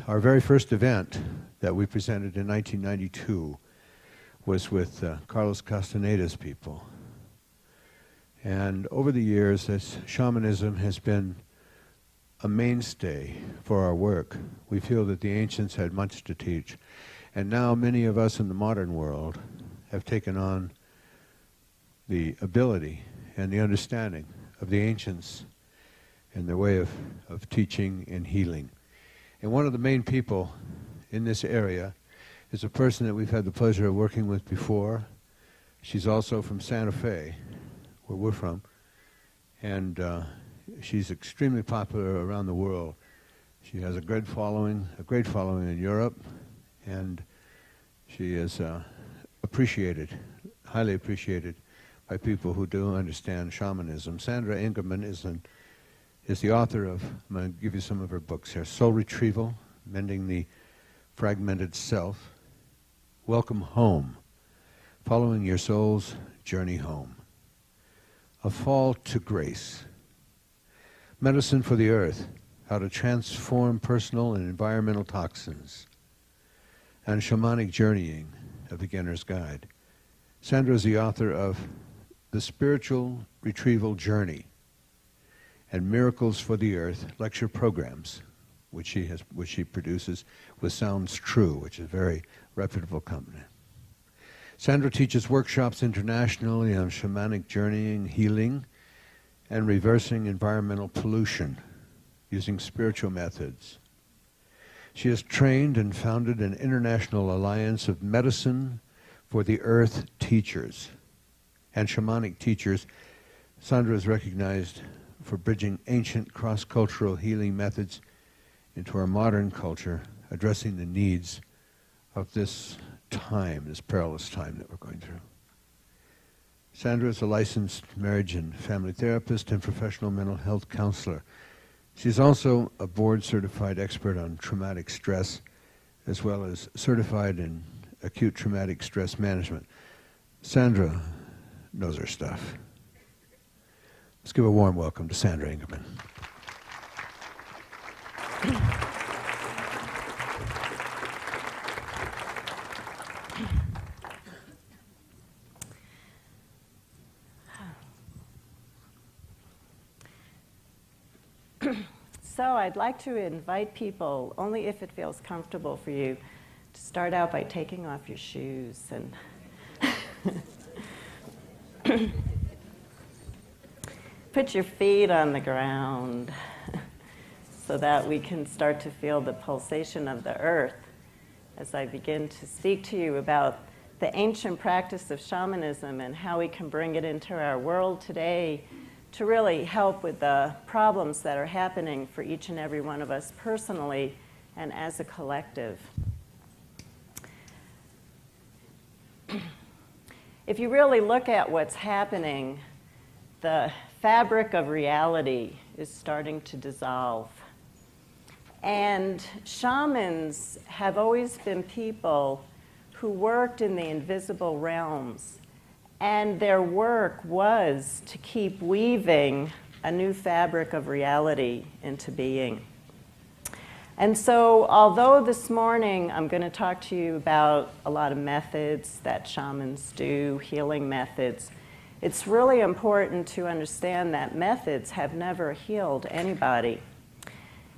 our very first event that we presented in 1992 was with Carlos Castaneda's people. And over the years, this shamanism has been a mainstay for our work. We feel that the ancients had much to teach. And now many of us in the modern world have taken on the ability and the understanding of the ancients and their way of teaching and healing. And one of the main people in this area is a person that we've had the pleasure of working with before. She's also from Santa Fe, where we're from, and she's extremely popular around the world. She has a great following in Europe, and she is appreciated, highly appreciated by people who do understand shamanism. Sandra Ingerman is the author of, I'm going to give you some of her books here, Soul Retrieval, Mending the Fragmented Self, Welcome Home, Following Your Soul's Journey Home, A Fall to Grace, Medicine for the Earth, How to Transform Personal and Environmental Toxins, and Shamanic Journeying, A Beginner's Guide. Sandra is the author of The Spiritual Retrieval Journey and Miracles for the Earth lecture programs, which she produces with Sounds True, which is a very reputable company. Sandra teaches workshops internationally on shamanic journeying, healing, and reversing environmental pollution using spiritual methods. She has trained and founded an international alliance of medicine for the earth teachers and shamanic teachers. Sandra is recognized for bridging ancient cross-cultural healing methods into our modern culture, addressing the needs of this time, this perilous time that we're going through. Sandra is a licensed marriage and family therapist and professional mental health counselor. She's also a board-certified expert on traumatic stress, as well as certified in acute traumatic stress management. Sandra knows her stuff. Let's give a warm welcome to Sandra Ingerman. So I'd like to invite people, only if it feels comfortable for you, to start out by taking off your shoes and put your feet on the ground so that we can start to feel the pulsation of the earth as I begin to speak to you about the ancient practice of shamanism and how we can bring it into our world today to really help with the problems that are happening for each and every one of us personally and as a collective. If you really look at what's happening, the fabric of reality is starting to dissolve. And shamans have always been people who worked in the invisible realms. And their work was to keep weaving a new fabric of reality into being. And so, although this morning I'm going to talk to you about a lot of methods that shamans do, healing methods, it's really important to understand that methods have never healed anybody.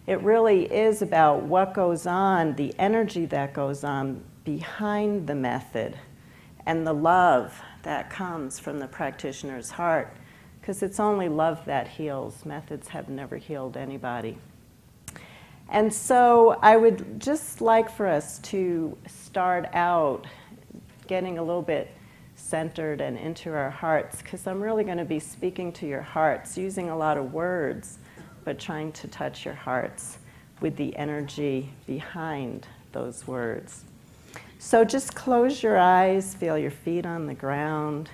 It really is about what goes on, the energy that goes on behind the method, and the love that comes from the practitioner's heart, because it's only love that heals. Methods have never healed anybody. And so I would just like for us to start out getting a little bit centered and into our hearts, because I'm really going to be speaking to your hearts, using a lot of words, but trying to touch your hearts with the energy behind those words. So just close your eyes, feel your feet on the ground.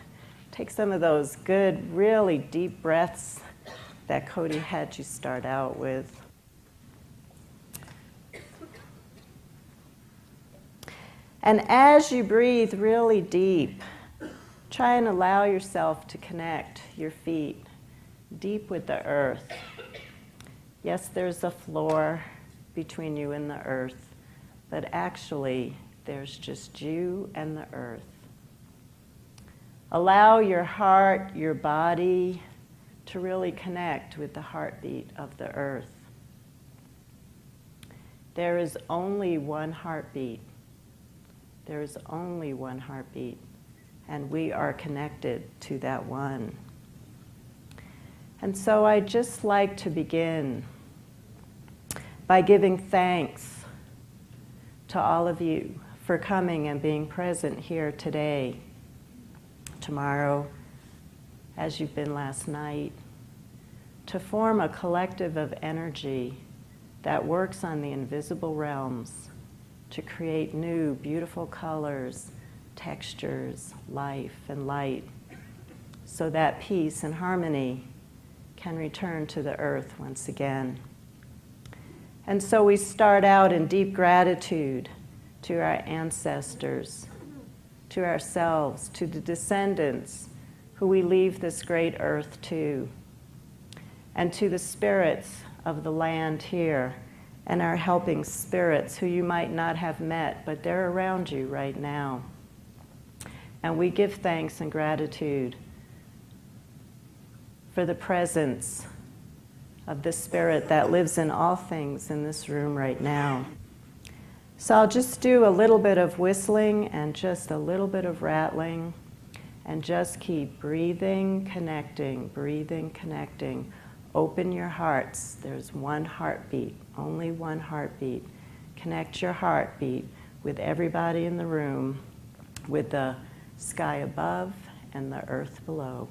Take some of those good, really deep breaths that Cody had you start out with. And as you breathe really deep, try and allow yourself to connect your feet deep with the earth. Yes, there's a floor, between you and the earth, but actually there's just you and the earth. Allow your heart, your body, to really connect with the heartbeat of the earth. There is only one heartbeat. There is only one heartbeat, and we are connected to that one. And so I'd just like to begin by giving thanks to all of you for coming and being present here today, tomorrow, as you've been last night, to form a collective of energy that works on the invisible realms to create new, beautiful colors, textures, life, and light, so that peace and harmony can return to the earth once again. And so we start out in deep gratitude to our ancestors, to ourselves, to the descendants who we leave this great earth to, and to the spirits of the land here, and our helping spirits who you might not have met, but they're around you right now. And we give thanks and gratitude for the presence of the spirit that lives in all things in this room right now. So I'll just do a little bit of whistling and just a little bit of rattling, and just keep breathing, connecting, breathing, connecting. Open your hearts. There's one heartbeat, only one heartbeat. Connect your heartbeat with everybody in the room, with the sky above and the earth below.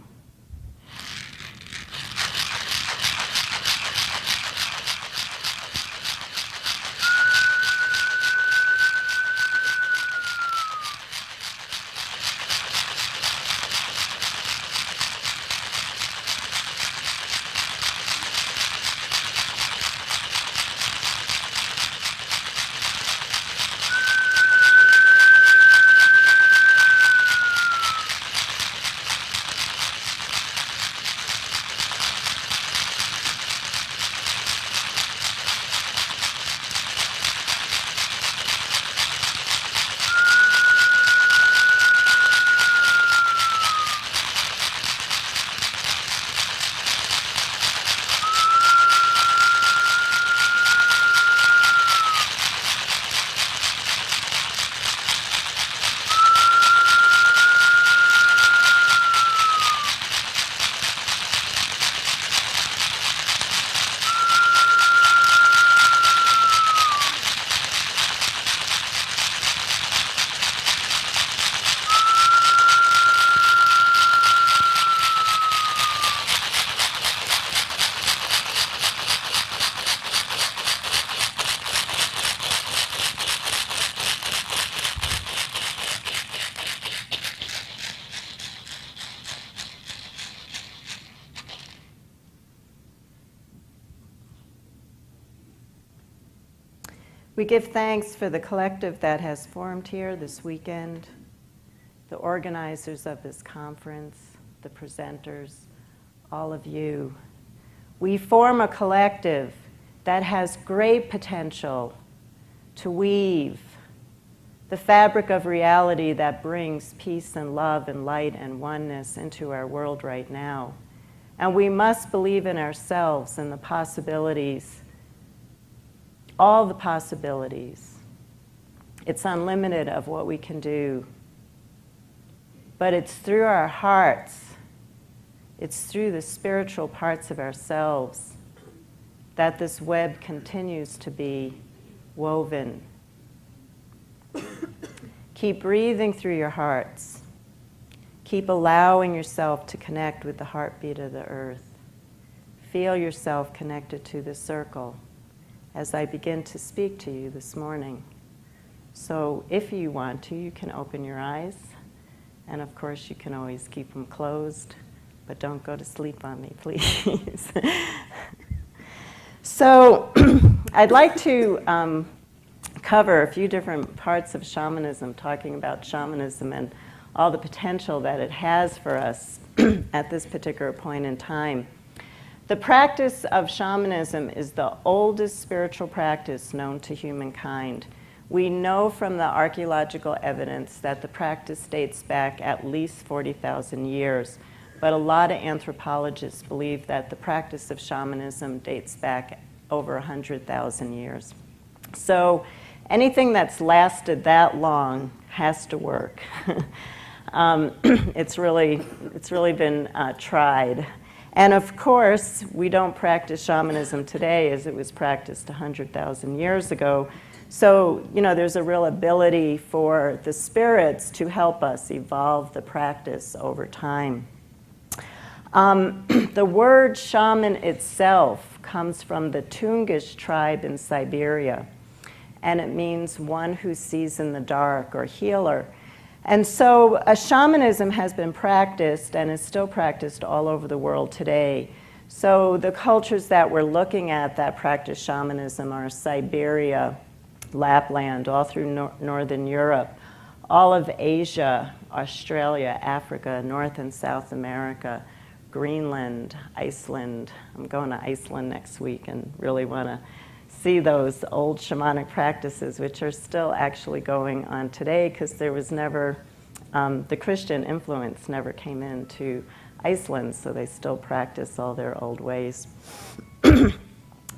We give thanks for the collective that has formed here this weekend, the organizers of this conference, the presenters, all of you. We form a collective that has great potential to weave the fabric of reality that brings peace and love and light and oneness into our world right now. And we must believe in ourselves and the possibilities, all the possibilities. It's unlimited of what we can do. But it's through our hearts, it's through the spiritual parts of ourselves that this web continues to be woven. Keep breathing through your hearts. Keep allowing yourself to connect with the heartbeat of the earth. Feel yourself connected to the circle as I begin to speak to you this morning. So if you want to, you can open your eyes. And of course, you can always keep them closed, but don't go to sleep on me, please. So I'd like to cover a few different parts of shamanism, talking about shamanism and all the potential that it has for us at this particular point in time. The practice of shamanism is the oldest spiritual practice known to humankind. We know from the archaeological evidence that the practice dates back at least 40,000 years, but a lot of anthropologists believe that the practice of shamanism dates back over 100,000 years. So anything that's lasted that long has to work. It's really been tried. And of course, we don't practice shamanism today as it was practiced 100,000 years ago. So, there's a real ability for the spirits to help us evolve the practice over time. The word shaman itself comes from the Tungush tribe in Siberia, and it means one who sees in the dark or healer. And so shamanism has been practiced and is still practiced all over the world today. So the cultures that we're looking at that practice shamanism are Siberia, Lapland, all through Northern Europe, all of Asia, Australia, Africa, North and South America, Greenland, Iceland. I'm going to Iceland next week and really want to see those old shamanic practices, which are still actually going on today because there was never, the Christian influence never came into Iceland, so they still practice all their old ways.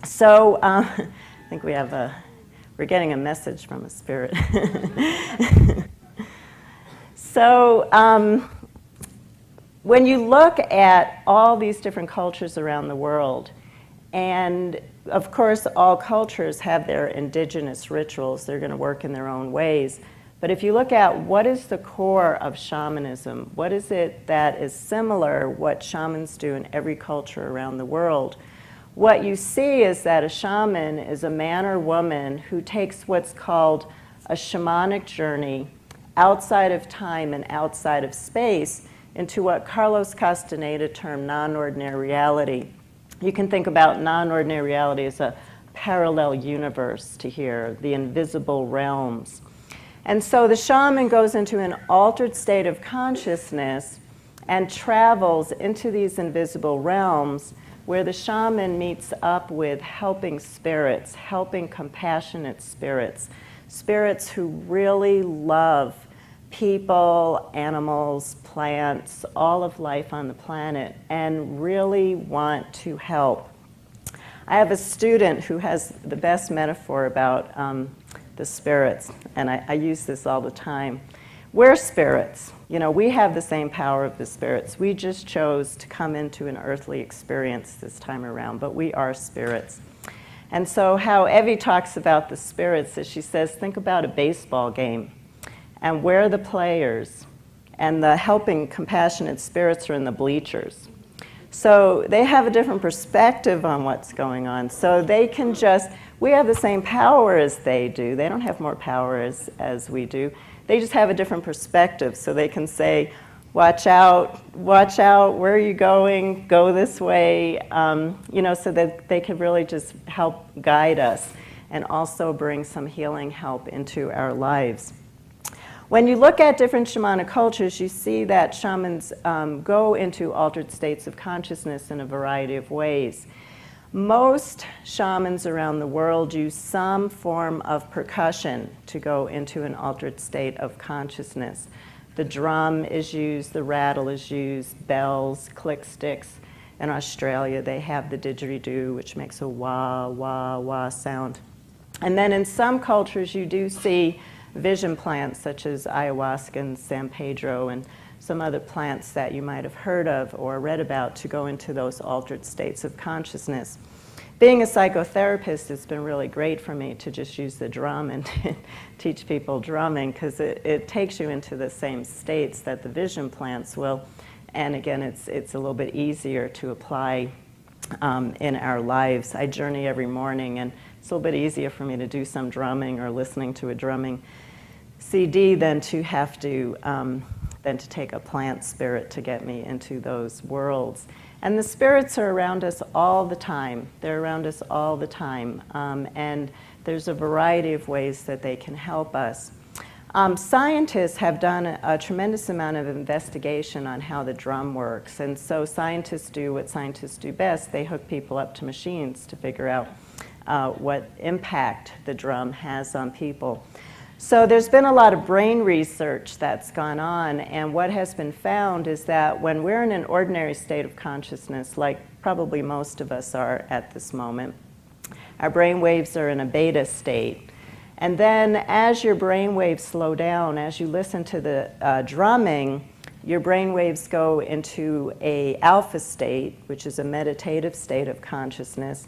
So I think we're getting a message from a spirit. So when you look at all these different cultures around the world, and of course all cultures have their indigenous rituals, they're going to work in their own ways. But if you look at what is the core of shamanism, what is it that is similar, what shamans do in every culture around the world, what you see is that a shaman is a man or woman who takes what's called a shamanic journey outside of time and outside of space into what Carlos Castaneda termed non-ordinary reality. You can think about non-ordinary reality as a parallel universe to here, the invisible realms. And so the shaman goes into an altered state of consciousness and travels into these invisible realms where the shaman meets up with helping spirits, helping compassionate spirits, spirits who really love people, animals, plants, all of life on the planet, and really want to help. I have a student who has the best metaphor about the spirits, and I use this all the time. We're spirits. We have the same power of the spirits. We just chose to come into an earthly experience this time around, but we are spirits. And so how Evie talks about the spirits is she says, think about a baseball game, and we're the players, and the helping compassionate spirits are in the bleachers. So they have a different perspective on what's going on. So they can we have the same power as they do. They don't have more power as we do. They just have a different perspective. So they can say, watch out, where are you going? Go this way, so that they can really just help guide us and also bring some healing help into our lives. When you look at different shamanic cultures, you see that shamans go into altered states of consciousness in a variety of ways. Most shamans around the world use some form of percussion to go into an altered state of consciousness. The drum is used, the rattle is used, bells, click sticks. In Australia, they have the didgeridoo, which makes a wah, wah, wah sound. And then in some cultures, you do see vision plants such as ayahuasca and San Pedro and some other plants that you might have heard of or read about to go into those altered states of consciousness. Being a psychotherapist, it's been really great for me to just use the drum and teach people drumming because it takes you into the same states that the vision plants will. And again, it's a little bit easier to apply in our lives. I journey every morning, and it's a little bit easier for me to do some drumming or listening to a drumming CD than to have to take a plant spirit to get me into those worlds. And the spirits are around us all the time. They're around us all the time. And there's a variety of ways that they can help us. Scientists have done a tremendous amount of investigation on how the drum works. And so scientists do what scientists do best. They hook people up to machines to figure out what impact the drum has on people. So there's been a lot of brain research that's gone on, and what has been found is that when we're in an ordinary state of consciousness, like probably most of us are at this moment, our brain waves are in a beta state. And then as your brain waves slow down, as you listen to the drumming, your brain waves go into a alpha state, which is a meditative state of consciousness.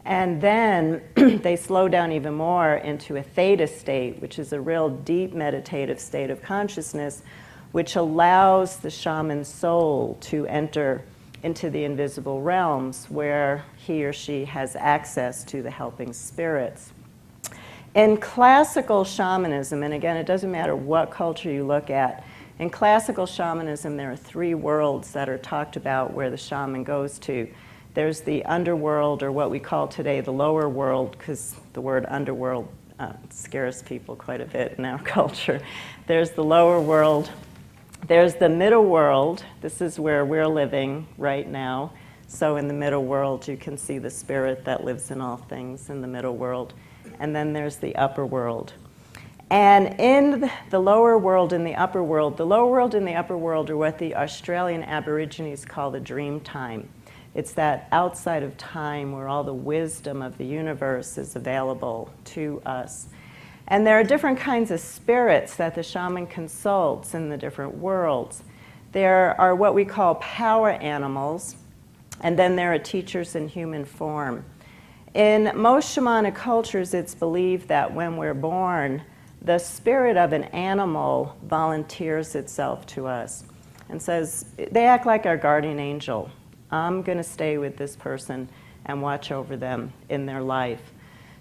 And then they slow down even more into a theta state, which is a real deep meditative state of consciousness, which allows the shaman's soul to enter into the invisible realms where he or she has access to the helping spirits. In classical shamanism, and again, it doesn't matter what culture you look at, in classical shamanism, there are 3 worlds that are talked about where the shaman goes to. There's the underworld, or what we call today the lower world, because the word underworld scares people quite a bit in our culture. There's the lower world. There's the middle world. This is where we're living right now. So in the middle world, you can see the spirit that lives in all things in the middle world. And then there's the upper world. And in the lower world and the upper world are what the Australian Aborigines call the dream time. It's that outside of time where all the wisdom of the universe is available to us. And there are different kinds of spirits that the shaman consults in the different worlds. There are what we call power animals, and then there are teachers in human form. In most shamanic cultures, it's believed that when we're born, the spirit of an animal volunteers itself to us and says, they act like our guardian angel. I'm going to stay with this person and watch over them in their life.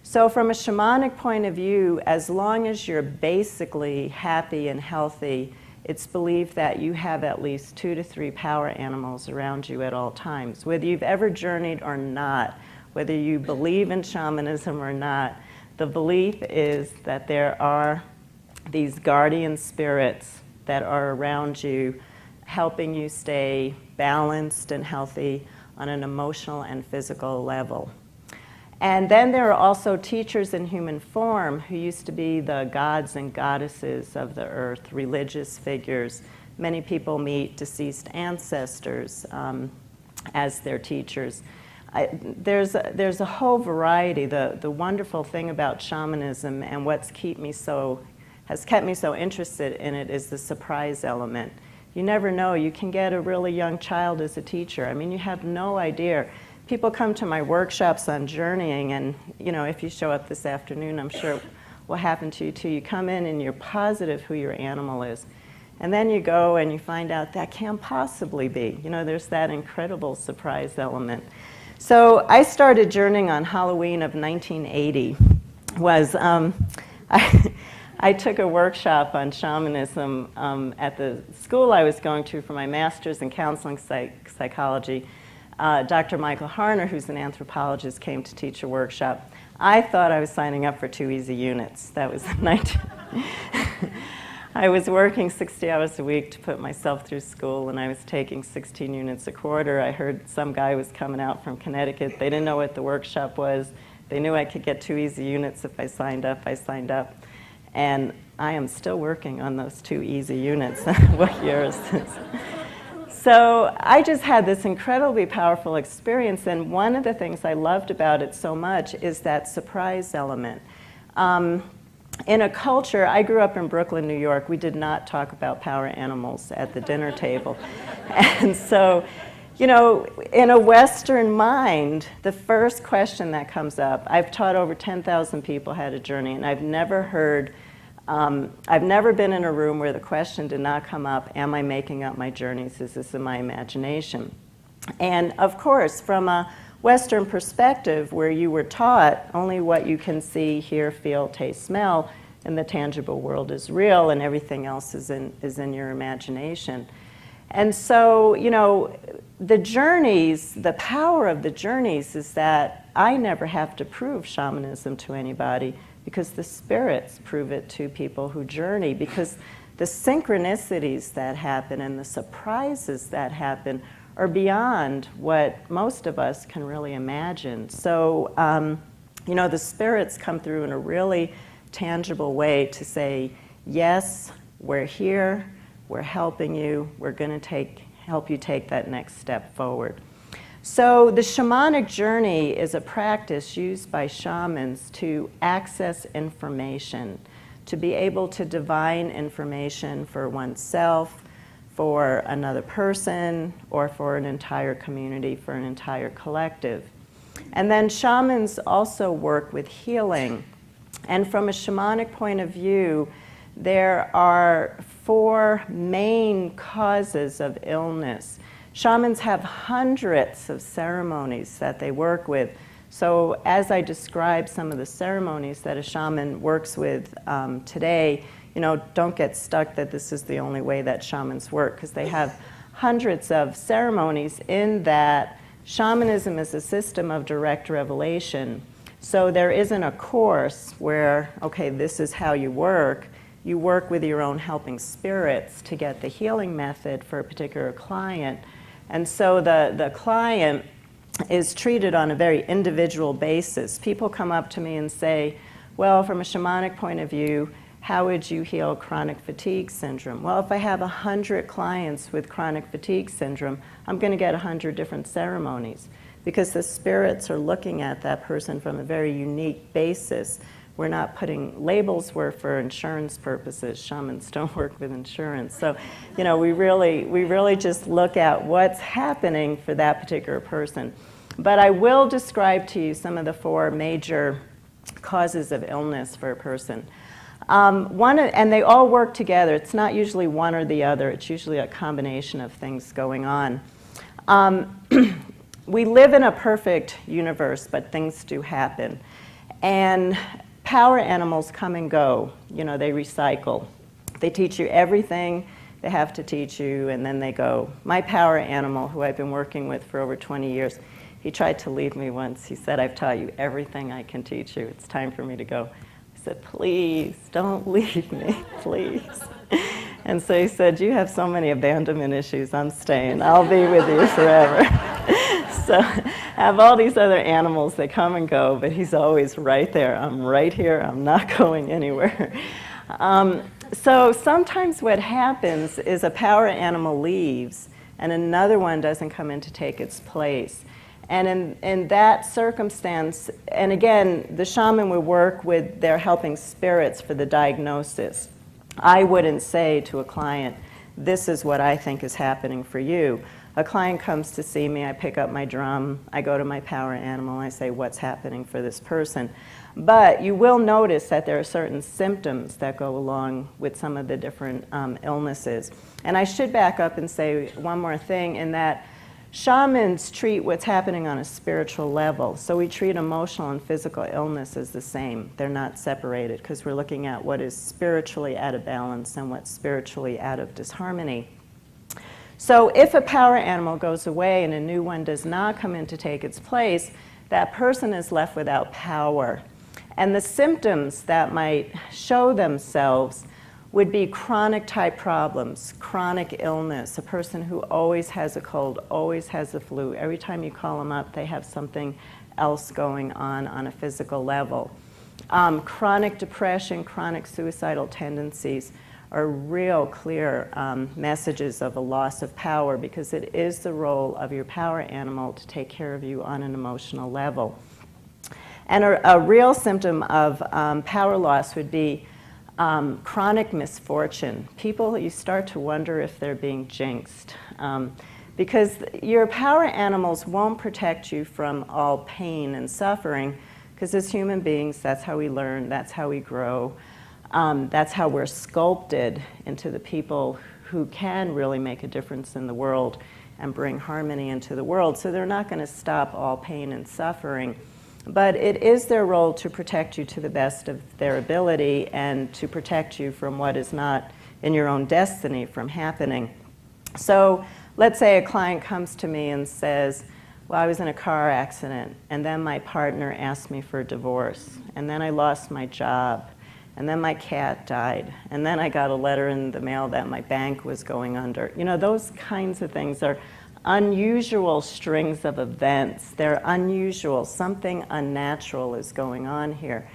So from a shamanic point of view, as long as you're basically happy and healthy, it's believed that you have at least 2 to 3 power animals around you at all times. Whether you've ever journeyed or not, whether you believe in shamanism or not, the belief is that there are these guardian spirits that are around you, helping you stay balanced and healthy on an emotional and physical level. And then there are also teachers in human form who used to be the gods and goddesses of the earth, religious figures. Many people meet deceased ancestors as their teachers. There's a whole variety. The wonderful thing about shamanism and has kept me so interested in it is the surprise element. You never know. You can get a really young child as a teacher. I mean, you have no idea. People come to my workshops on journeying, and if you show up this afternoon, I'm sure it will happen to you too. You come in and you're positive who your animal is. And then you go and you find out that can't possibly be. There's that incredible surprise element. So I started journeying on Halloween of 1980. I took a workshop on shamanism at the school I was going to for my master's in counseling psychology. Dr. Michael Harner, who's an anthropologist, came to teach a workshop. I thought I was signing up for 2 easy units. That was I was working 60 hours a week to put myself through school, and I was taking 16 units a quarter. I heard some guy was coming out from Connecticut. They didn't know what the workshop was. They knew I could get 2 easy units if I signed up. I signed up. And I am still working on those 2 easy units. What yours is. So I just had this incredibly powerful experience, and one of the things I loved about it so much is that surprise element. In a culture, I grew up in Brooklyn, New York, we did not talk about power animals at the dinner table. And so, in a Western mind, the first question that comes up, I've taught over 10,000 people how to journey, and I've never been in a room where the question did not come up, am I making up my journeys? Is this in my imagination? And of course, from a Western perspective, where you were taught only what you can see, hear, feel, taste, smell, and the tangible world is real, and everything else is in your imagination. And so, the journeys, the power of the journeys is that I never have to prove shamanism to anybody because the spirits prove it to people who journey, because the synchronicities that happen and the surprises that happen are beyond what most of us can really imagine. So, you know, the spirits come through in a really tangible way to say, yes, we're here, we're helping you, we're going to help you take that next step forward. So the shamanic journey is a practice used by shamans to access information, to be able to divine information for oneself, for another person, or for an entire community, for an entire collective. And then shamans also work with healing. And from a shamanic point of view, there are 4 main causes of illness. Shamans have hundreds of ceremonies that they work with. So as I describe some of the ceremonies that a shaman works with today, you know, don't get stuck that this is the only way that shamans work, because they have hundreds of ceremonies in that shamanism is a system of direct revelation. So there isn't a course where, okay, this is how you work. You work with your own helping spirits to get the healing method for a particular client. And so the client is treated on a very individual basis. People come up to me and say, well, from a shamanic point of view, how would you heal chronic fatigue syndrome? Well, if I have 100 clients with chronic fatigue syndrome, I'm going to get 100 different ceremonies, because the spirits are looking at that person from a very unique basis. We're not putting labels where for insurance purposes. Shamans don't work with insurance. So, you know, we really just look at what's happening for that particular person. But I will describe to you some of the 4 major causes of illness for a person. And they all work together. It's not usually one or the other. It's usually a combination of things going on. We live in a perfect universe, but things do happen. And power animals come and go. You know, they recycle. They teach you everything they have to teach you, and then they go. My power animal, who I've been working with for over 20 years, he tried to leave me once. He said, I've taught you everything I can teach you. It's time for me to go. I said, please, don't leave me, please. And so he said, you have so many abandonment issues, I'm staying. I'll be with you forever. So I have all these other animals that come and go, but he's always right there. I'm right here. I'm not going anywhere. So sometimes what happens is a power animal leaves and another one doesn't come in to take its place. And in that circumstance, and again, the shaman would work with their helping spirits for the diagnosis. I wouldn't say to a client, this is what I think is happening for you. A client comes to see me, I pick up my drum, I go to my power animal, I say, what's happening for this person? But you will notice that there are certain symptoms that go along with some of the different illnesses. And I should back up and say one more thing, in that shamans treat what's happening on a spiritual level. So we treat emotional and physical illness as the same. They're not separated, because we're looking at what is spiritually out of balance and what's spiritually out of disharmony. So if a power animal goes away and a new one does not come in to take its place, that person is left without power. And the symptoms that might show themselves would be chronic type problems, chronic illness, a person who always has a cold, always has the flu. Every time you call them up, they have something else going on a physical level. Chronic depression, chronic suicidal tendencies are real clear messages of a loss of power, because it is the role of your power animal to take care of you on an emotional level. And a real symptom of power loss would be chronic misfortune. People, you start to wonder if they're being jinxed. Because your power animals won't protect you from all pain and suffering, because as human beings, that's how we learn, that's how we grow. That's how we're sculpted into the people who can really make a difference in the world and bring harmony into the world. So they're not going to stop all pain and suffering. But it is their role to protect you to the best of their ability and to protect you from what is not in your own destiny from happening. So let's say a client comes to me and says, Well, I was in a car accident, and then my partner asked me for a divorce, and then I lost my job, and then my cat died, and then I got a letter in the mail that my bank was going under. You know, those kinds of things are unusual strings of events. They're unusual. Something unnatural is going on here.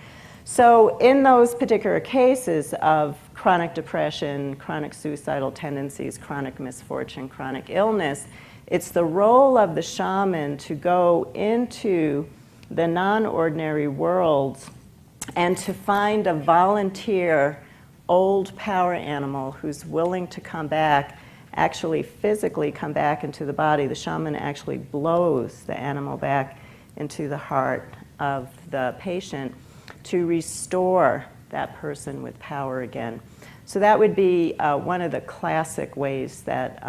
So in those particular cases of chronic depression, chronic suicidal tendencies, chronic misfortune, chronic illness, it's the role of the shaman to go into the non-ordinary worlds and to find a volunteer old power animal who's willing to come back, actually physically come back into the body. The shaman actually blows the animal back into the heart of the patient to restore that person with power again. So that would be one of the classic ways that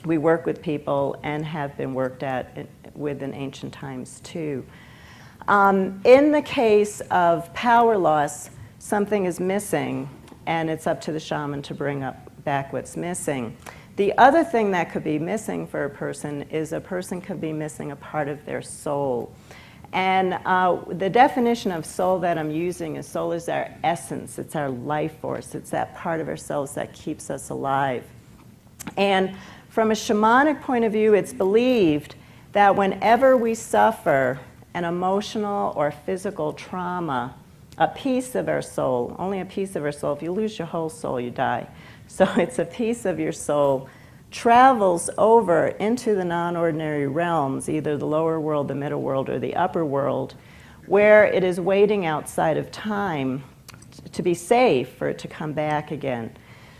we work with people and have been worked at with in ancient times too. In the case of power loss, something is missing, and it's up to the shaman to bring back what's missing. The other thing that could be missing for a person is a person could be missing a part of their soul. And the definition of soul that I'm using is soul is our essence, it's our life force, it's that part of ourselves that keeps us alive. And from a shamanic point of view, it's believed that whenever we suffer an emotional or physical trauma, a piece of our soul, only a piece of our soul, if you lose your whole soul, you die. So it's a piece of your soul, travels over into the non-ordinary realms, either the lower world, the middle world, or the upper world, where it is waiting outside of time to be safe for it to come back again.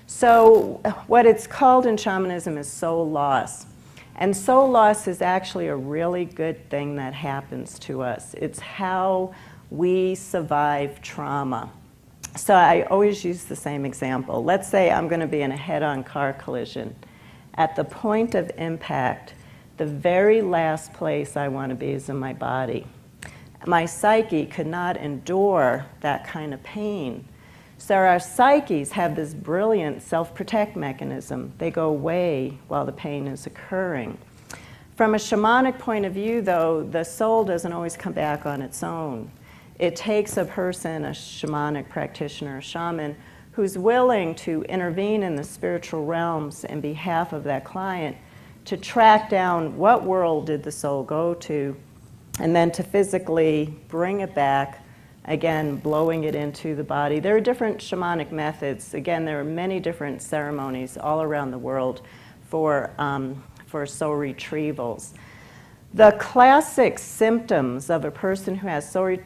So what it's called in shamanism is soul loss. And soul loss is actually a really good thing that happens to us. It's how we survive trauma. So I always use the same example. Let's say I'm going to be in a head-on car collision. At the point of impact, the very last place I want to be is in my body. My psyche could not endure that kind of pain. So our psyches have this brilliant self-protect mechanism. They go away while the pain is occurring. From a shamanic point of view, though, the soul doesn't always come back on its own. It takes a person, a shamanic practitioner, a shaman, who's willing to intervene in the spiritual realms in behalf of that client to track down what world did the soul go to, and then to physically bring it back, again, blowing it into the body. There are different shamanic methods. Again, there are many different ceremonies all around the world for soul retrievals. The classic symptoms of a person who has soul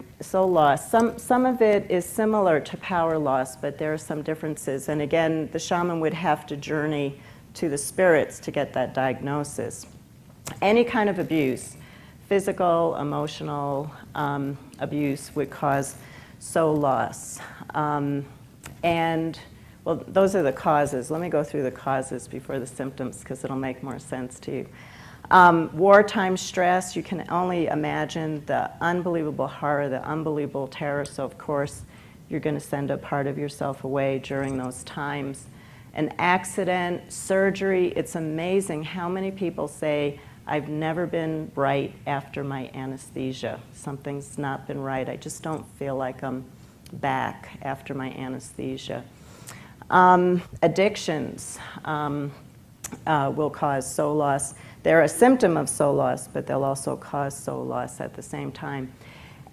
loss, some of it is similar to power loss, but there are some differences. And again, the shaman would have to journey to the spirits to get that diagnosis. Any kind of abuse, physical, emotional abuse would cause soul loss. And, well, those are the causes. Let me go through the causes before the symptoms, because it'll make more sense to you. Wartime stress, you can only imagine the unbelievable horror, the unbelievable terror. So, of course, you're going to send a part of yourself away during those times. An accident, surgery, it's amazing how many people say, I've never been right after my anesthesia. Something's not been right. I just don't feel like I'm back after my anesthesia. Addictions will cause soul loss. They're a symptom of soul loss, but they'll also cause soul loss at the same time.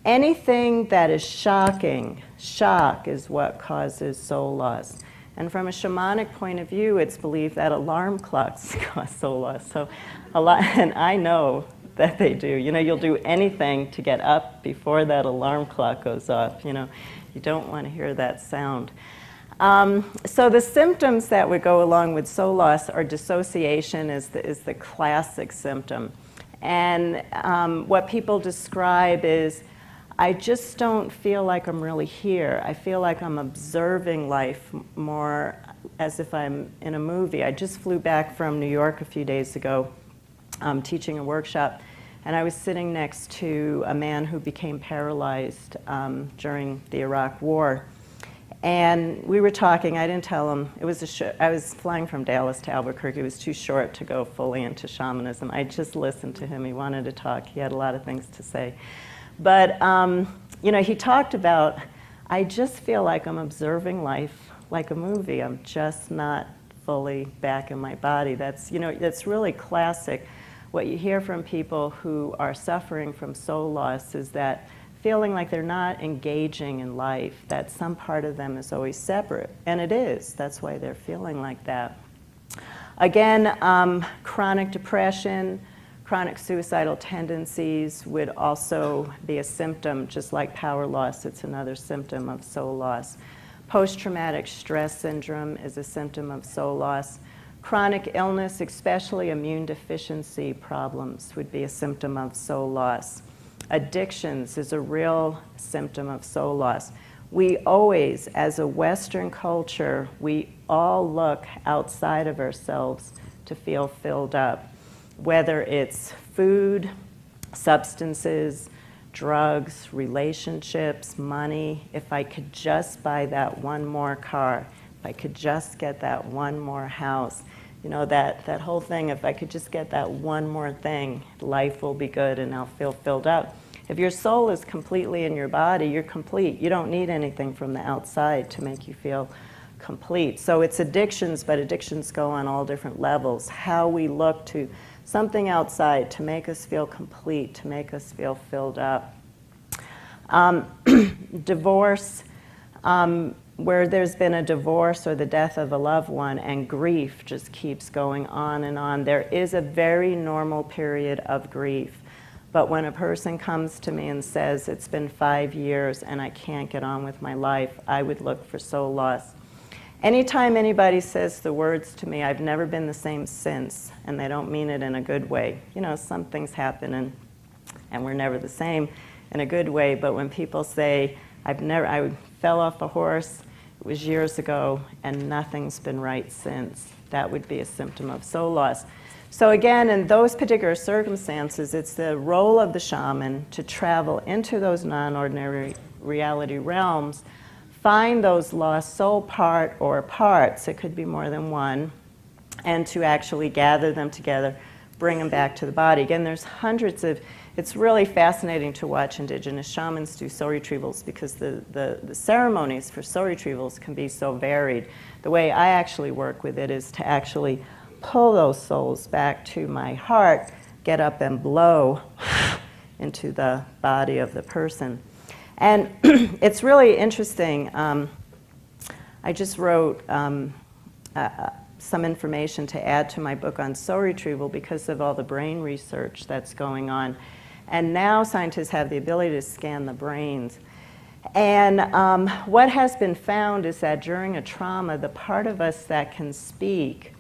Anything that is shocking, shock is what causes soul loss. And from a shamanic point of view, it's believed that alarm clocks cause soul loss. So a lot, and I know that they do. You know, you'll do anything to get up before that alarm clock goes off. You know, you don't want to hear that sound. So the symptoms that would go along with soul loss are dissociation is the classic symptom. And what people describe is, I just don't feel like I'm really here. I feel like I'm observing life more as if I'm in a movie. I just flew back from New York a few days ago teaching a workshop, and I was sitting next to a man who became paralyzed during the Iraq War. And we were talking, I didn't tell him, it was I was flying from Dallas to Albuquerque. It was too short to go fully into shamanism. I just listened to him. He wanted to talk. He had a lot of things to say. But, you know, he talked about, I just feel like I'm observing life like a movie. I'm just not fully back in my body. That's, you know, that's really classic. What you hear from people who are suffering from soul loss is that feeling like they're not engaging in life, that some part of them is always separate. And it is. That's why they're feeling like that. Again, chronic depression, chronic suicidal tendencies would also be a symptom, just like power loss. It's another symptom of soul loss. Post-traumatic stress syndrome is a symptom of soul loss. Chronic illness, especially immune deficiency problems, would be a symptom of soul loss. Addictions is a real symptom of soul loss. We always, as a Western culture, we all look outside of ourselves to feel filled up, whether it's food, substances, drugs, relationships, money. If I could just buy that one more car, if I could just get that one more house, you know, that whole thing, if I could just get that one more thing, life will be good and I'll feel filled up. If your soul is completely in your body, you're complete. You don't need anything from the outside to make you feel complete. So it's addictions, but addictions go on all different levels. How we look to something outside to make us feel complete, to make us feel filled up. Divorce, where there's been a divorce or the death of a loved one and grief just keeps going on and on. There is a very normal period of grief. But when a person comes to me and says, it's been 5 years and I can't get on with my life, I would look for soul loss. Anytime anybody says the words to me, I've never been the same since, and they don't mean it in a good way. You know, some things happen and we're never the same in a good way, but when people say, I fell off a horse, it was years ago, and nothing's been right since, that would be a symptom of soul loss. So again, in those particular circumstances, it's the role of the shaman to travel into those non-ordinary reality realms, find those lost soul part or parts, it could be more than one, and to actually gather them together, bring them back to the body. Again, there's hundreds of, it's really fascinating to watch indigenous shamans do soul retrievals because the ceremonies for soul retrievals can be so varied. The way I actually work with it is to actually pull those souls back to my heart, get up and blow into the body of the person. And it's really interesting. I just wrote some information to add to my book on soul retrieval because of all the brain research that's going on. And now scientists have the ability to scan the brains. And what has been found is that during a trauma, the part of us that can speak,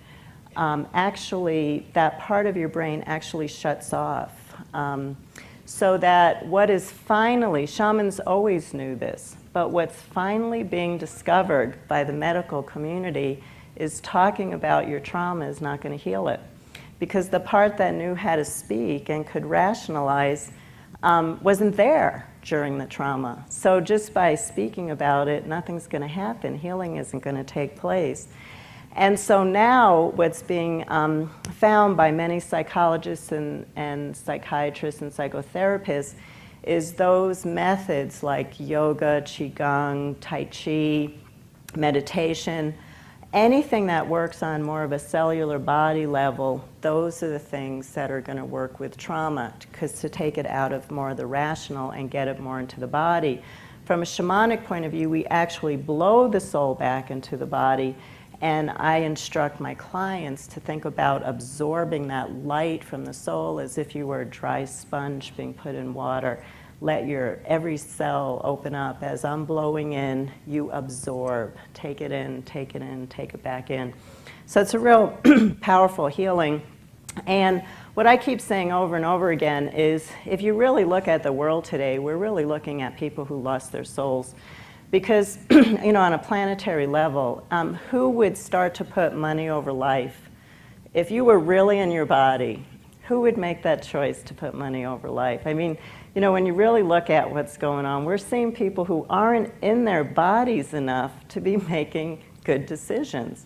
actually, that part of your brain actually shuts off. So that what is finally, shamans always knew this, but what's finally being discovered by the medical community is talking about your trauma is not going to heal it. Because the part that knew how to speak and could rationalize wasn't there during the trauma. So just by speaking about it, nothing's going to happen. Healing isn't going to take place. And so now what's being found by many psychologists and psychiatrists and psychotherapists is those methods like yoga, qigong, tai chi, meditation, anything that works on more of a cellular body level, those are the things that are going to work with trauma, because to take it out of more of the rational and get it more into the body. From a shamanic point of view, we actually blow the soul back into the body. And I instruct my clients to think about absorbing that light from the soul as if you were a dry sponge being put in water. Let your every cell open up. As I'm blowing in, you absorb. Take it in, take it in, take it back in. So it's a real powerful healing. And what I keep saying over and over again is, if you really look at the world today, we're really looking at people who lost their souls. Because, you know, on a planetary level, who would start to put money over life? If you were really in your body, who would make that choice to put money over life? I mean, you know, when you really look at what's going on, we're seeing people who aren't in their bodies enough to be making good decisions.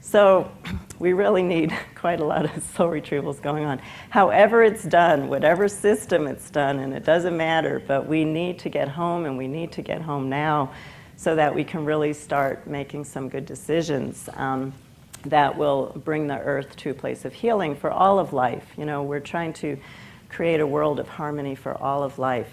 So we really need quite a lot of soul retrievals going on. However it's done, whatever system it's done, and it doesn't matter, but we need to get home, and we need to get home now so that we can really start making some good decisions that will bring the earth to a place of healing for all of life. You know, we're trying to create a world of harmony for all of life.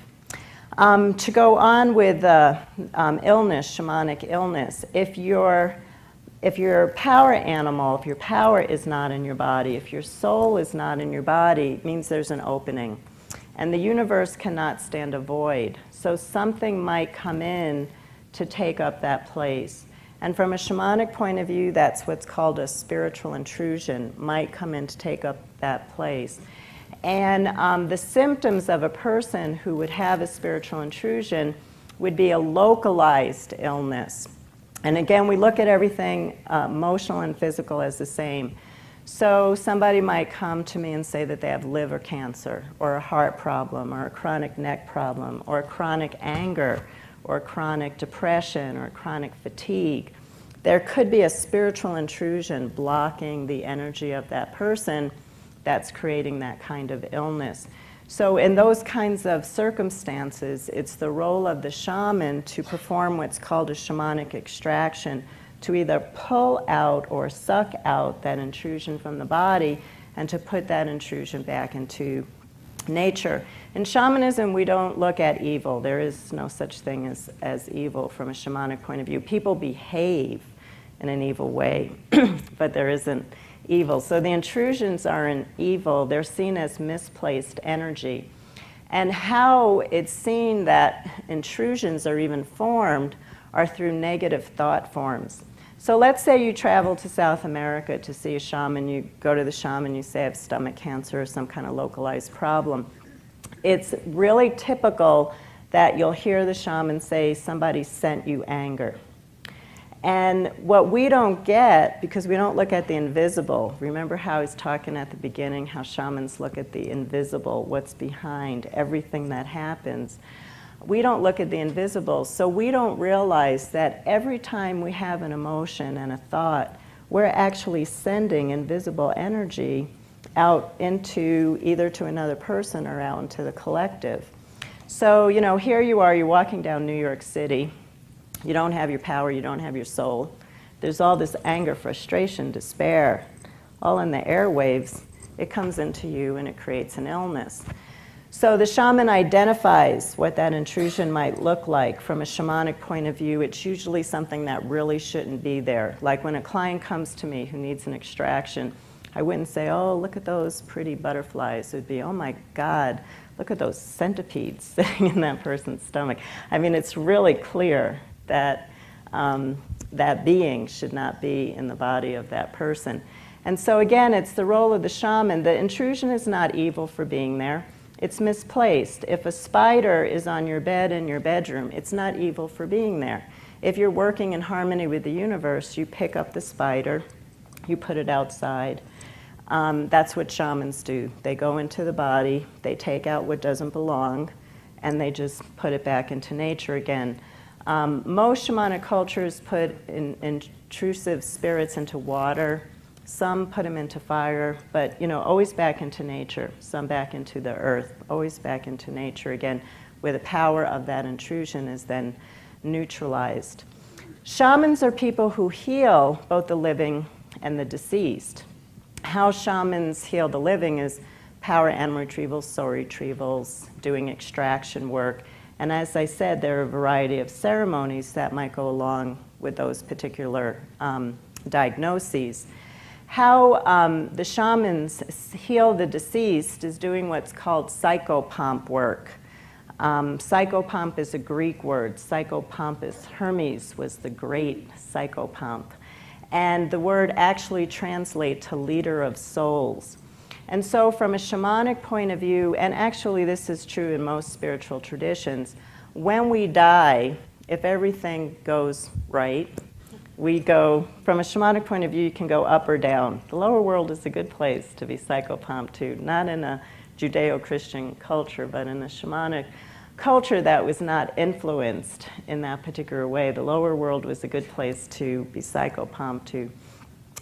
To go on with illness, shamanic illness, if your power animal, if your power is not in your body, if your soul is not in your body, it means there's an opening. And the universe cannot stand a void. So something might come in to take up that place. And from a shamanic point of view, that's what's called a spiritual intrusion, might come in to take up that place. And the symptoms of a person who would have a spiritual intrusion would be a localized illness. And again, we look at everything emotional and physical as the same. So somebody might come to me and say that they have liver cancer, or a heart problem, or a chronic neck problem, or a chronic anger, or chronic depression, or chronic fatigue. There could be a spiritual intrusion blocking the energy of that person that's creating that kind of illness. So in those kinds of circumstances, it's the role of the shaman to perform what's called a shamanic extraction, to either pull out or suck out that intrusion from the body and to put that intrusion back into nature. In shamanism, we don't look at evil. There is no such thing as evil from a shamanic point of view. People behave in an evil way, but there isn't evil. So the intrusions aren't evil. They're seen as misplaced energy. And how it's seen that intrusions are even formed are through negative thought forms. So let's say you travel to South America to see a shaman. You go to the shaman, you say I have stomach cancer or some kind of localized problem. It's really typical that you'll hear the shaman say somebody sent you anger. And what we don't get, because we don't look at the invisible, remember how I was talking at the beginning, how shamans look at the invisible, what's behind everything that happens. We don't look at the invisible, so we don't realize that every time we have an emotion and a thought, we're actually sending invisible energy out into either to another person or out into the collective. So, you know, here you are, you're walking down New York City. You don't have your power, you don't have your soul. There's all this anger, frustration, despair, all in the airwaves. It comes into you and it creates an illness. So the shaman identifies what that intrusion might look like. From a shamanic point of view, it's usually something that really shouldn't be there. Like when a client comes to me who needs an extraction, I wouldn't say, oh, look at those pretty butterflies. It would be, oh my God, look at those centipedes sitting in that person's stomach. I mean, it's really clear that that being should not be in the body of that person. And so again, it's the role of the shaman. The intrusion is not evil for being there. It's misplaced. If a spider is on your bed in your bedroom, it's not evil for being there. If you're working in harmony with the universe, you pick up the spider, you put it outside. That's what shamans do. They go into the body, they take out what doesn't belong, and they just put it back into nature again. Most shamanic cultures put intrusive spirits into water. Some put them into fire, but you know, always back into nature. Some back into the earth, always back into nature again, where the power of that intrusion is then neutralized. Shamans are people who heal both the living and the deceased. How shamans heal the living is power animal retrievals, soul retrievals, doing extraction work. And as I said, there are a variety of ceremonies that might go along with those particular diagnoses. How the shamans heal the deceased is doing what's called psychopomp work. Psychopomp is a Greek word. Psychopompus, Hermes was the great psychopomp. And the word actually translates to leader of souls. And so from a shamanic point of view, and actually this is true in most spiritual traditions, when we die, if everything goes right, we go, from a shamanic point of view, you can go up or down. The lower world is a good place to be psychopomp too, not in a Judeo-Christian culture, but in a shamanic culture that was not influenced in that particular way. The lower world was a good place to be psychopomp to.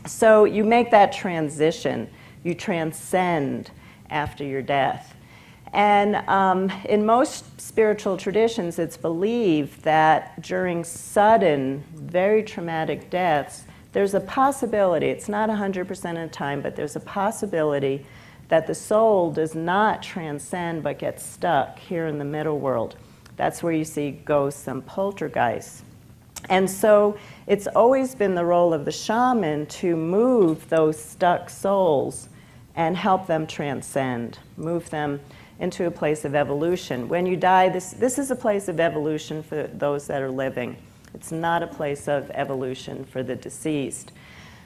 So you make that transition. You transcend after your death. And in most spiritual traditions, it's believed that during sudden, very traumatic deaths, there's a possibility, it's not 100% of the time, but there's a possibility that the soul does not transcend but gets stuck here in the middle world. That's where you see ghosts and poltergeists. And so it's always been the role of the shaman to move those stuck souls and help them transcend, move them into a place of evolution. When you die, this is a place of evolution for those that are living. It's not a place of evolution for the deceased.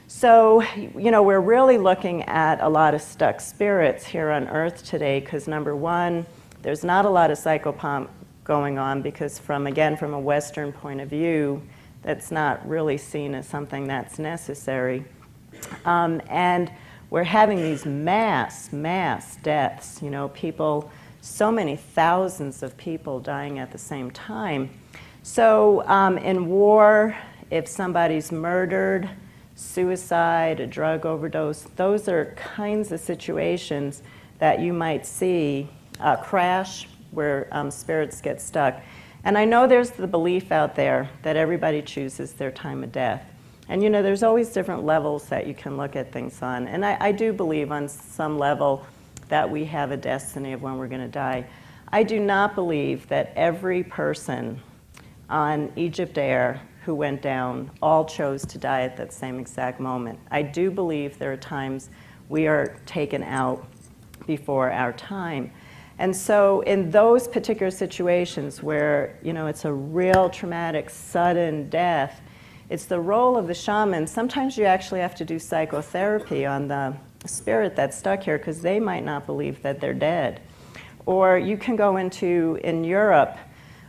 So, you know, we're really looking at a lot of stuck spirits here on Earth today because, number one, there's not a lot of psychopomp going on because from a Western point of view, that's not really seen as something that's necessary. And we're having these mass deaths, you know, people, so many thousands of people dying at the same time. So in war, if somebody's murdered, suicide, a drug overdose, those are kinds of situations that you might see crash where spirits get stuck. And I know there's the belief out there that everybody chooses their time of death. And you know, there's always different levels that you can look at things on. And I do believe on some level that we have a destiny of when we're going to die. I do not believe that every person on Egypt Air who went down all chose to die at that same exact moment. I do believe there are times we are taken out before our time. And so in those particular situations where, you know, it's a real traumatic, sudden death, it's the role of the shaman. Sometimes you actually have to do psychotherapy on the spirit that's stuck here because they might not believe that they're dead. Or you can go into, in Europe,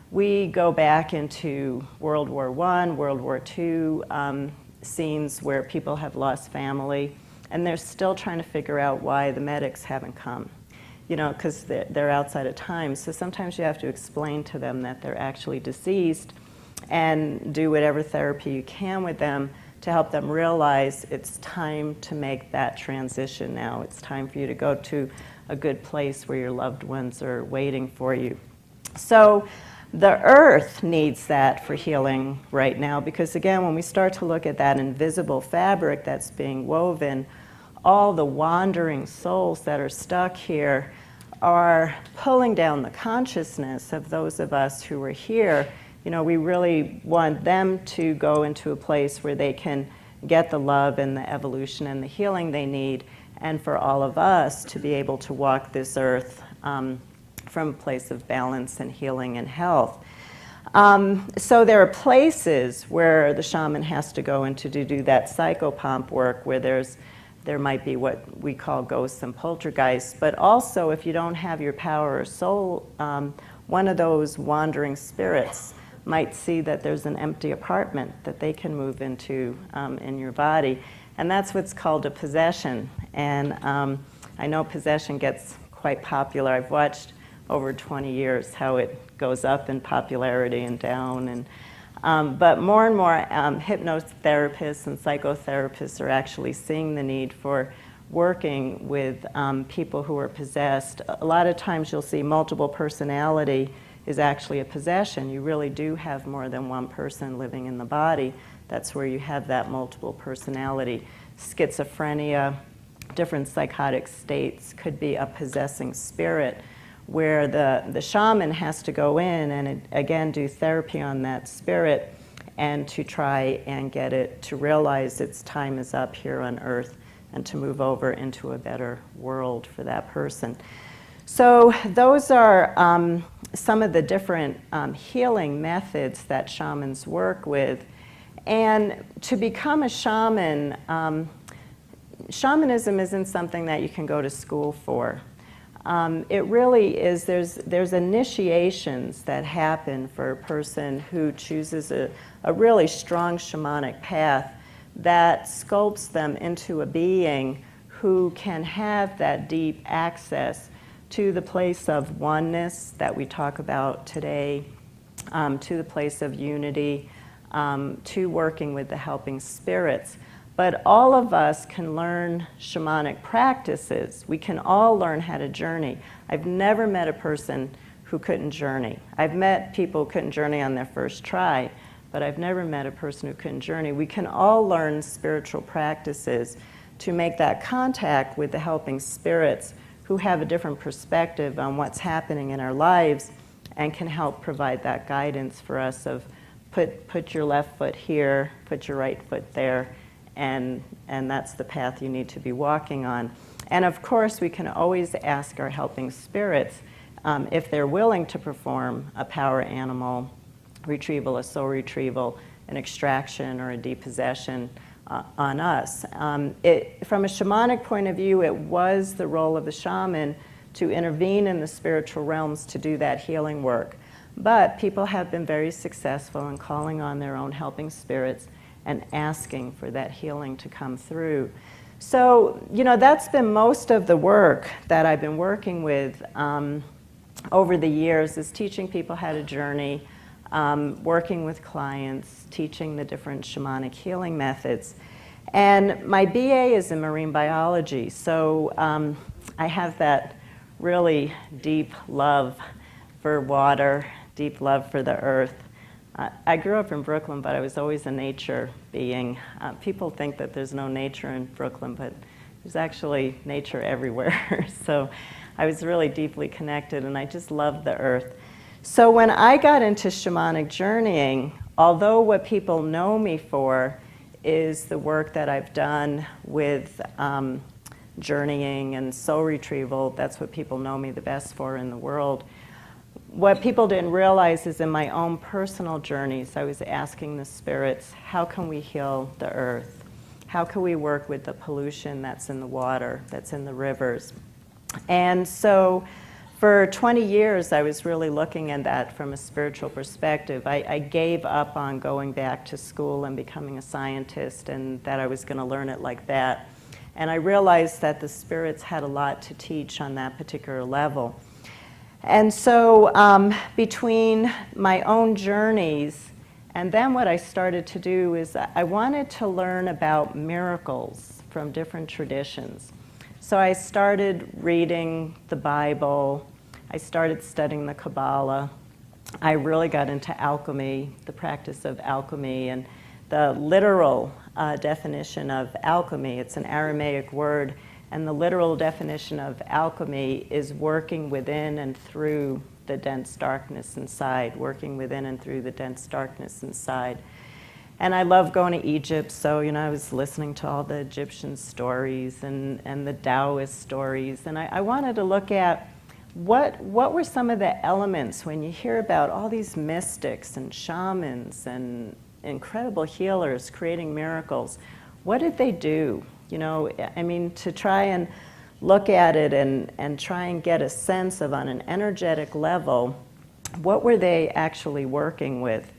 we go back into World War I, World War II scenes where people have lost family, and they're still trying to figure out why the medics haven't come, you know, because they're outside of time. So sometimes you have to explain to them that they're actually deceased and do whatever therapy you can with them to help them realize it's time to make that transition now. It's time for you to go to a good place where your loved ones are waiting for you. So the earth needs that for healing right now because, again, when we start to look at that invisible fabric that's being woven, all the wandering souls that are stuck here are pulling down the consciousness of those of us who are here. You know, we really want them to go into a place where they can get the love and the evolution and the healing they need, and for all of us to be able to walk this earth from a place of balance and healing and health. So there are places where the shaman has to go into to do that psychopomp work where there might be what we call ghosts and poltergeists, but also if you don't have your power or soul, one of those wandering spirits might see that there's an empty apartment that they can move into in your body. And that's what's called a possession. And I know possession gets quite popular. I've watched over 20 years how it goes up in popularity and down. And but more and more hypnotherapists and psychotherapists are actually seeing the need for working with people who are possessed. A lot of times you'll see multiple personality is actually a possession. You really do have more than one person living in the body. That's where you have that multiple personality. Schizophrenia, different psychotic states could be a possessing spirit where the shaman has to go in and again do therapy on that spirit and to try and get it to realize its time is up here on earth and to move over into a better world for that person. So those are some of the different healing methods that shamans work with. And to become a shaman, shamanism isn't something that you can go to school for. It really is, there's initiations that happen for a person who chooses a really strong shamanic path that sculpts them into a being who can have that deep access to the place of oneness that we talk about today, to the place of unity, to working with the helping spirits. But all of us can learn shamanic practices. We can all learn how to journey. I've never met a person who couldn't journey. I've met people who couldn't journey on their first try, but I've never met a person who couldn't journey. We can all learn spiritual practices to make that contact with the helping spirits who have a different perspective on what's happening in our lives and can help provide that guidance for us of put your left foot here, put your right foot there, and that's the path you need to be walking on. And of course, we can always ask our helping spirits if they're willing to perform a power animal retrieval, a soul retrieval, an extraction, or a depossession on us. From a shamanic point of view, it was the role of the shaman to intervene in the spiritual realms to do that healing work. But people have been very successful in calling on their own helping spirits and asking for that healing to come through. So, that's been most of the work that I've been working with over the years, is teaching people how to journey, working with clients, teaching the different shamanic healing methods. And my BA is in marine biology, so I have that really deep love for water, deep love for the earth. I grew up in Brooklyn, but I was always a nature being. People think that there's no nature in Brooklyn, but there's actually nature everywhere. So I was really deeply connected, and I just loved the earth. So when I got into shamanic journeying, although what people know me for is the work that I've done with journeying and soul retrieval, that's what people know me the best for in the world. What people didn't realize is in my own personal journeys, I was asking the spirits, how can we heal the earth? How can we work with the pollution that's in the water, that's in the rivers? And so for 20 years, I was really looking at that from a spiritual perspective. I gave up on going back to school and becoming a scientist, and that I was going to learn it like that. And I realized that the spirits had a lot to teach on that particular level. And so between my own journeys, and then what I started to do is I wanted to learn about miracles from different traditions. So I started reading the Bible, I started studying the Kabbalah, I really got into alchemy, the practice of alchemy, and the literal definition of alchemy. It's an Aramaic word, and the literal definition of alchemy is working within and through the dense darkness inside, working within and through the dense darkness inside. And I love going to Egypt, so I was listening to all the Egyptian stories and the Taoist stories, and I wanted to look at what were some of the elements when you hear about all these mystics and shamans and incredible healers creating miracles. What did they do? To try and look at it and try and get a sense of, on an energetic level, what were they actually working with?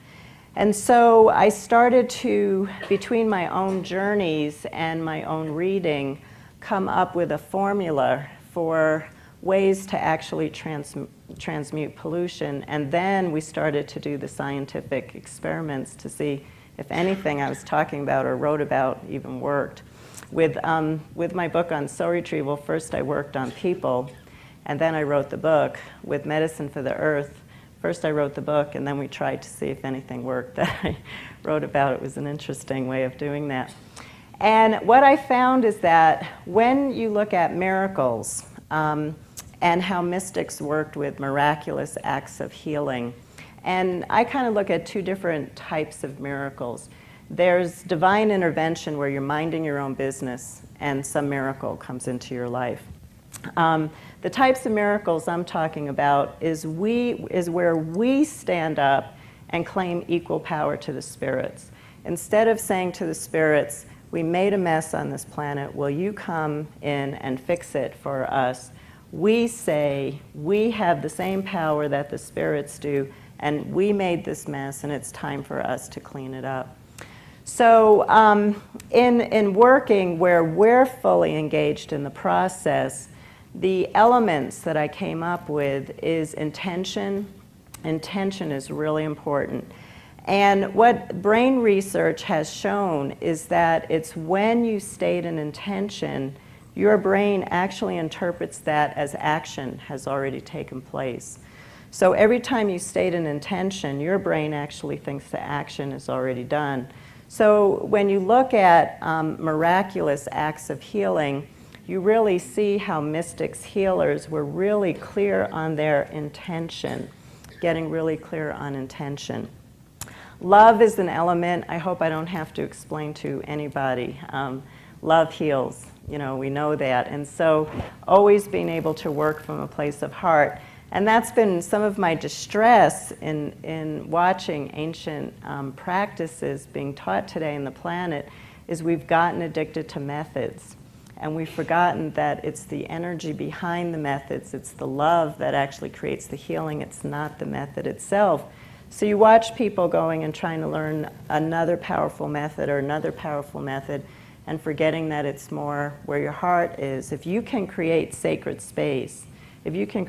And so I started to, between my own journeys and my own reading, come up with a formula for ways to actually transmute pollution. And then we started to do the scientific experiments to see if anything I was talking about or wrote about even worked. With my book on soul retrieval, first I worked on people, and then I wrote the book. With Medicine for the Earth, first I wrote the book, and then we tried to see if anything worked that I wrote about. It was an interesting way of doing that. And what I found is that when you look at miracles and how mystics worked with miraculous acts of healing, and I kind of look at two different types of miracles. There's divine intervention where you're minding your own business and some miracle comes into your life. The types of miracles I'm talking about is where we stand up and claim equal power to the spirits. Instead of saying to the spirits, we made a mess on this planet, will you come in and fix it for us? We say, we have the same power that the spirits do, and we made this mess, and it's time for us to clean it up. So in working where we're fully engaged in the process, The elements that I came up with is intention. Intention is really important. And what brain research has shown is that it's when you state an intention, your brain actually interprets that as action has already taken place. So every time you state an intention, your brain actually thinks the action is already done. So when you look at miraculous acts of healing, you really see how mystics, healers were really clear on their intention, getting really clear on intention. Love is an element. I hope I don't have to explain to anybody. Love heals, you know, we know that. And so always being able to work from a place of heart. And that's been some of my distress in watching ancient practices being taught today in the planet, is we've gotten addicted to methods. And we've forgotten that it's the energy behind the methods, it's the love that actually creates the healing, it's not the method itself. So you watch people going and trying to learn another powerful method or another powerful method, and forgetting that it's more where your heart is. If you can create sacred space, anything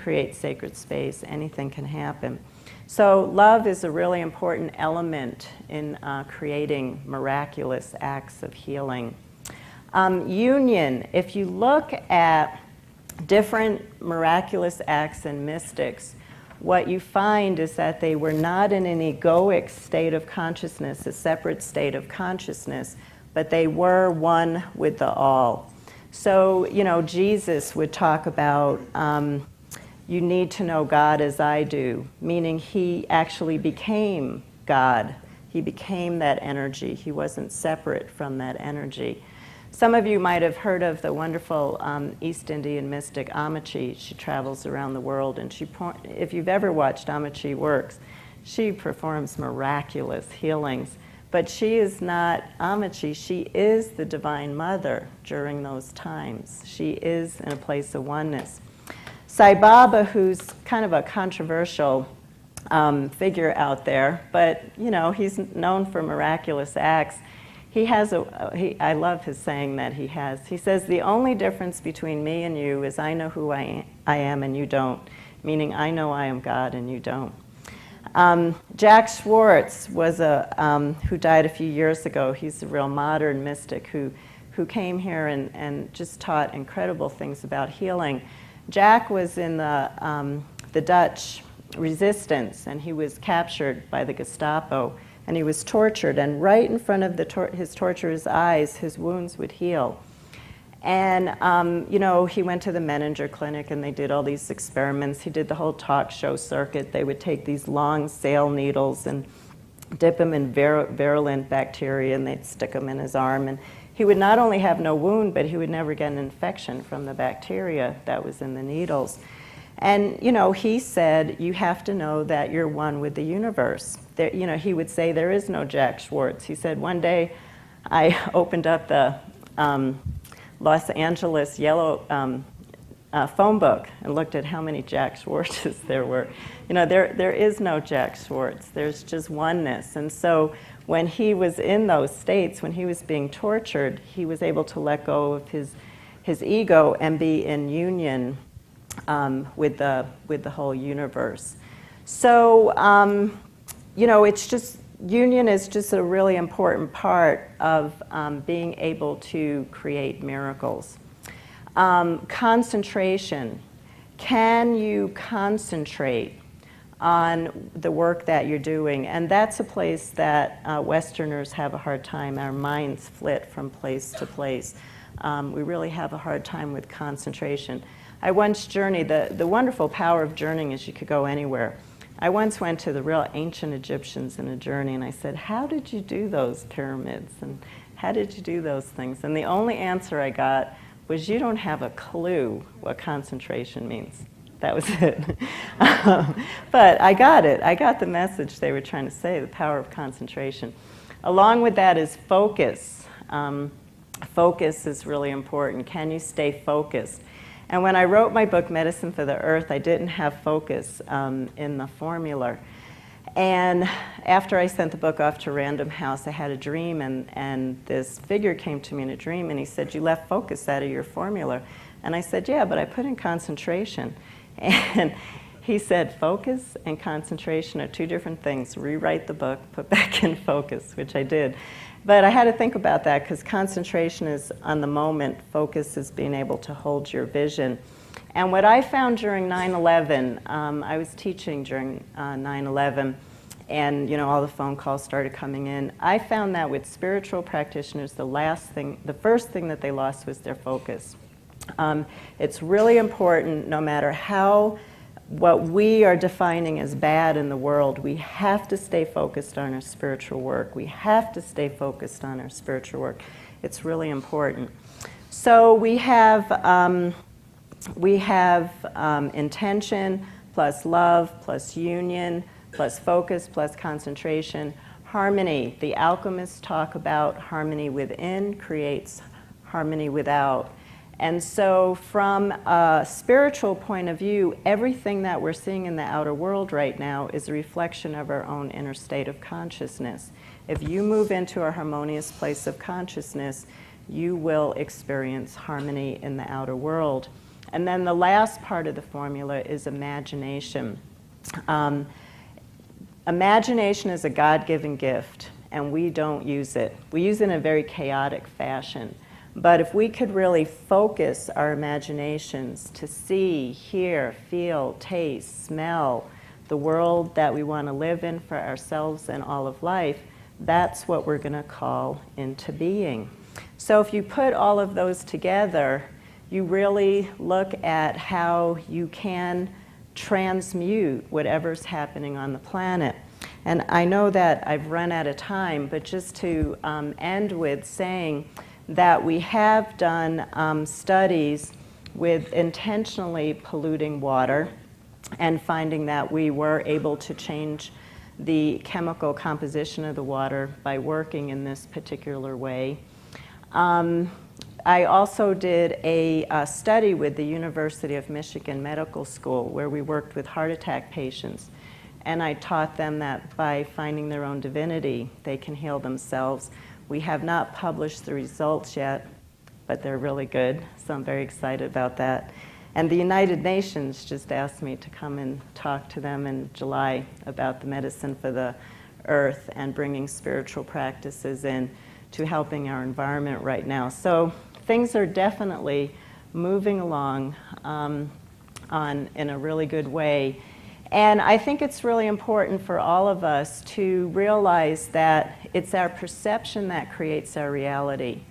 can happen. So love is a really important element in creating miraculous acts of healing. Union, if you look at different miraculous acts and mystics, what you find is that they were not in an egoic state of consciousness, a separate state of consciousness, but they were one with the all. So, you know, Jesus would talk about, you need to know God as I do, meaning he actually became God. He became that energy. He wasn't separate from that energy. Some of you might have heard of the wonderful East Indian mystic Amachi. She travels around the world, and if you've ever watched Amachi works, she performs miraculous healings. But she is not Amachi, she is the Divine Mother during those times. She is in a place of oneness. Sai Baba, who's kind of a controversial figure out there, but you know, he's known for miraculous acts. He has I love his saying that he has. He says, the only difference between me and you is I know who I am and you don't, meaning I know I am God and you don't. Jack Schwartz was who died a few years ago. He's a real modern mystic who came here and just taught incredible things about healing. Jack was in the Dutch resistance, and he was captured by the Gestapo, and he was tortured, and right in front of his torturer's eyes, his wounds would heal. And, you know, he went to the Menninger Clinic, and they did all these experiments. He did the whole talk show circuit. They would take these long sail needles and dip them in virulent bacteria, and they'd stick them in his arm. And he would not only have no wound, but he would never get an infection from the bacteria that was in the needles. And, you know, he said, you have to know that you're one with the universe. There, you know, he would say, there is no Jack Schwartz. He said, one day I opened up the Los Angeles yellow phone book and looked at how many Jack Schwartzes there were. You know, there is no Jack Schwartz. There's just oneness. And so when he was in those states, when he was being tortured, he was able to let go of his ego and be in union with the whole universe. So, you know, it's just, union is just a really important part of being able to create miracles. Concentration. Can you concentrate on the work that you're doing? And that's a place that Westerners have a hard time. Our minds flit from place to place. We really have a hard time with concentration. I once journeyed, the wonderful power of journeying is you could go anywhere. I once went to the real ancient Egyptians in a journey, and I said, how did you do those pyramids? And how did you do those things? And the only answer I got was, you don't have a clue what concentration means. That was it. But I got it. I got the message they were trying to say, the power of concentration. Along with that is focus. Focus is really important. Can you stay focused? And when I wrote my book, Medicine for the Earth, I didn't have focus in the formula. And after I sent the book off to Random House, I had a dream, and this figure came to me in a dream, and he said, you left focus out of your formula. And I said, yeah, but I put in concentration. And he said, focus and concentration are two different things. Rewrite the book, put back in focus, which I did. But I had to think about that because concentration is on the moment. Focus is being able to hold your vision. And what I found during 9/11, I was teaching during 9/11, and all the phone calls started coming in. I found that with spiritual practitioners, the first thing that they lost was their focus. It's really important, no matter what we are defining as bad in the world, we have to stay focused on our spiritual work. We have to stay focused on our spiritual work. It's really important. So we have intention plus love plus union plus focus plus concentration. Harmony. The alchemists talk about harmony within creates harmony without. And so from a spiritual point of view, everything that we're seeing in the outer world right now is a reflection of our own inner state of consciousness. If you move into a harmonious place of consciousness, you will experience harmony in the outer world. And then the last part of the formula is imagination. Imagination is a God-given gift, and we don't use it. We use it in a very chaotic fashion. But if we could really focus our imaginations to see, hear, feel, taste, smell the world that we want to live in for ourselves and all of life, that's what we're going to call into being. So if you put all of those together, you really look at how you can transmute whatever's happening on the planet. And I know that I've run out of time, but just to end with saying that we have done studies with intentionally polluting water and finding that we were able to change the chemical composition of the water by working in this particular way. I also did a study with the University of Michigan Medical School where we worked with heart attack patients. And I taught them that by finding their own divinity, they can heal themselves. We have not published the results yet, but they're really good, so I'm very excited about that. And the United Nations just asked me to come and talk to them in July about the medicine for the earth and bringing spiritual practices in to helping our environment right now. So things are definitely moving along in a really good way. And I think it's really important for all of us to realize that it's our perception that creates our reality.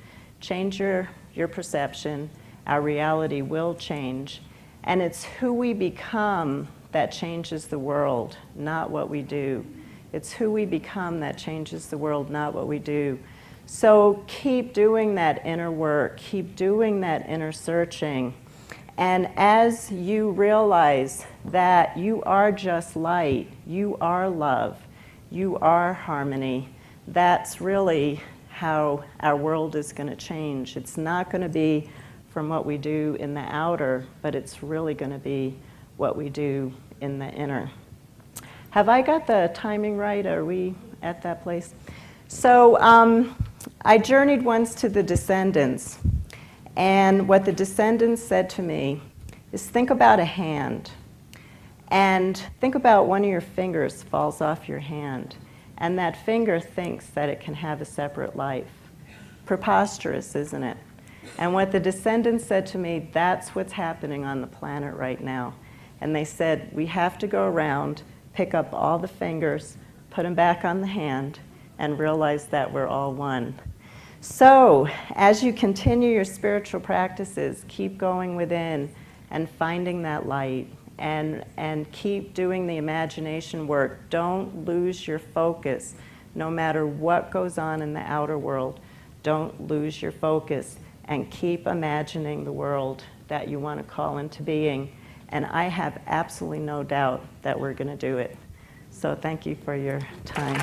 Change your perception, our reality will change. And it's who we become that changes the world, not what we do. It's who we become that changes the world, not what we do. So keep doing that inner work, keep doing that inner searching. And as you realize that you are just light, you are love, you are harmony, that's really how our world is going to change. It's not going to be from what we do in the outer, but it's really going to be what we do in the inner. Have I got the timing right? Are we at that place? So I journeyed once to the descendants. And what the descendants said to me is think about a hand and think about one of your fingers falls off your hand and that finger thinks that it can have a separate life. Preposterous, isn't it? And what the descendants said to me, that's what's happening on the planet right now. And they said, we have to go around, pick up all the fingers, put them back on the hand, and realize that we're all one. So, as you continue your spiritual practices, keep going within and finding that light and keep doing the imagination work. Don't lose your focus. No matter what goes on in the outer world, don't lose your focus and keep imagining the world that you want to call into being. And I have absolutely no doubt that we're going to do it. So thank you for your time.